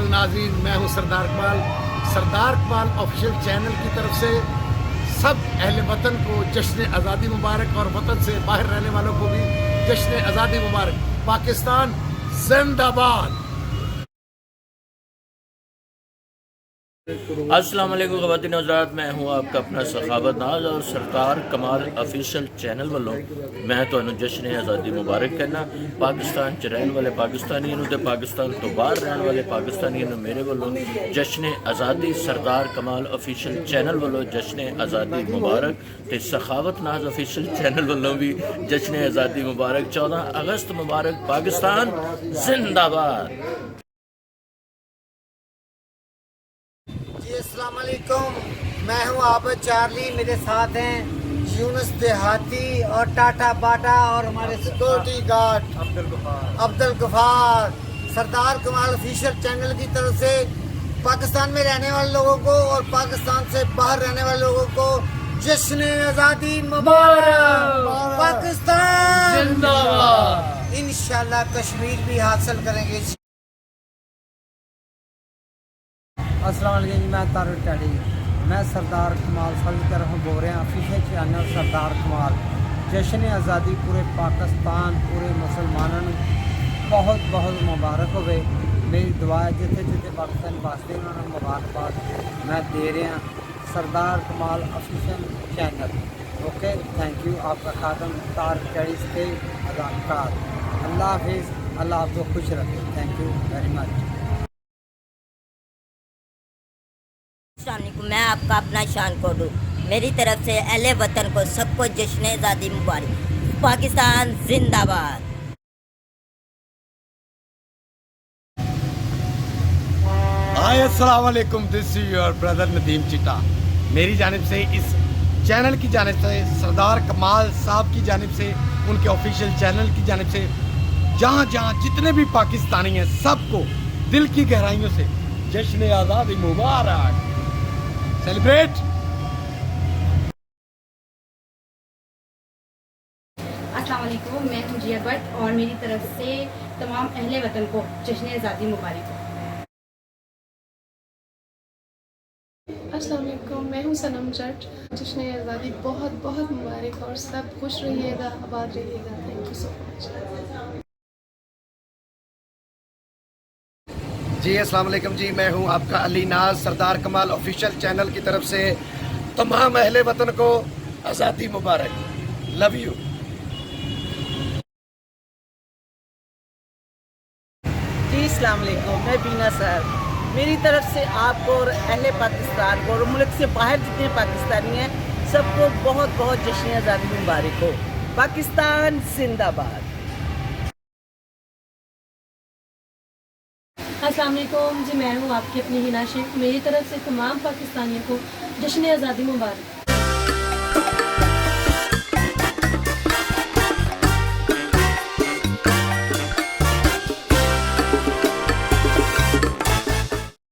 मुअज़्ज़ज़ नाज़रीन, मैं हूँ सरदार कमाल। सरदार कमाल ऑफिशियल चैनल की तरफ से सब अहले वतन को जश्न आज़ादी मुबारक और वतन से बाहर रहने वालों को भी जश्न आज़ादी मुबारक। पाकिस्तान जिंदाबाद। अस्सलाम वालेकुम ख़वातीन हज़रात, मैं हूँ आपका अपना सखावत नाज और सरदार कमाल ऑफिशियल चैनल वालों मैं तुहानू जश्न आज़ादी मुबारक कहना। पाकिस्तान च रहने वाले पाकिस्तानियों ते पाकिस्तान तो बाहर रहने वाले पाकिस्तानियों मेरे वालों जश्न आज़ादी सरदार कमाल ऑफिशियल चैनल वालों जश्न आज़ादी मुबारक ते सखावत नाज ऑफिशियल चैनल वालों भी जश्न आज़ादी मुबारक। 14 अगस्त मुबारक। पाकिस्तान जिंदाबाद। जी अस्सलाम वालेकुम, मैं हूँ आबद चार्ली, मेरे साथ हैं यूनुस देहाती और टाटा बाटा और हमारे सिक्योरिटी गार्ड अब्दुल गफार। सरदार कमाल ऑफिशियल चैनल की तरफ से पाकिस्तान में रहने वाले लोगों को और पाकिस्तान से बाहर रहने वाले लोगों को जश्न आज़ादी मुबारक। पाकिस्तान जिंदाबाद। इंशाल्लाह कश्मीर भी हासिल करेंगे। अस्सलाम वालेकुम जी, मैं तारुल टैडी, मैं सरदार कमाल साहब की तरफ बोल रहे हैं ऑफिशियल चैनल सरदार कमाल। जश्न आज़ादी पूरे पाकिस्तान पूरे मुसलमानों बहुत बहुत मुबारक होवे। मेरी दुआ है जिथे जिथे पाकिस्तान वास्ते उन्होंने मुबारकबाद मैं दे रहा सरदार कमाल official channel. Okay, thank you. आपका खातम तारुल टैडी से अदाकार। अल्लाह हाफिज़, अल्लाह आपको खुश रखे। Thank you very much. मैं आपका अपना शान कोडू, मेरी तरफ से अहले वतन को सबको जश्न आज़ादी मुबारक। पाकिस्तान जिंदाबाद। हाय अस्सलाम वालेकुम, this is your brother Nadeem Chita. मेरी जानिब से इस चैनल की जानिब से सरदार कमाल साहब की जानिब से उनके ऑफिशियल चैनल की जानिब से जहाँ जहाँ जितने भी पाकिस्तानी हैं सबको दिल की गहराइयों से जश्न आज़ादी मुबारक। सेलिब्रेट। अस्सलाम वालेकुम, मैं हूँ जिया भट्ट और मेरी तरफ से तमाम अहले वतन को जश्न आज़ादी मुबारक। अस्सलाम वालेकुम, मैं हूँ सनम जट। जश्न आज़ादी बहुत बहुत मुबारक और सब खुश रहिएगा, आबाद रहिएगा। Thank you so much. जी अस्सलाम वालेकुम जी, मैं हूं आपका अली नाज। सरदार कमाल ऑफिशियल चैनल की तरफ से तमाम अहले वतन को आज़ादी मुबारक। Love you. जी अस्सलाम वालेकुम, मैं बीना सर, मेरी तरफ से आपको और अहले पाकिस्तान को और मुल्क से बाहर जितने पाकिस्तानी हैं सबको बहुत बहुत जश्न आज़ादी मुबारक हो। पाकिस्तान जिंदाबाद। अस्सलाम वालेकुम जी, मैं हूँ आपकी अपनी हिना शेख, मेरी तरफ से तमाम पाकिस्तानियों को जश्न आज़ादी मुबारक।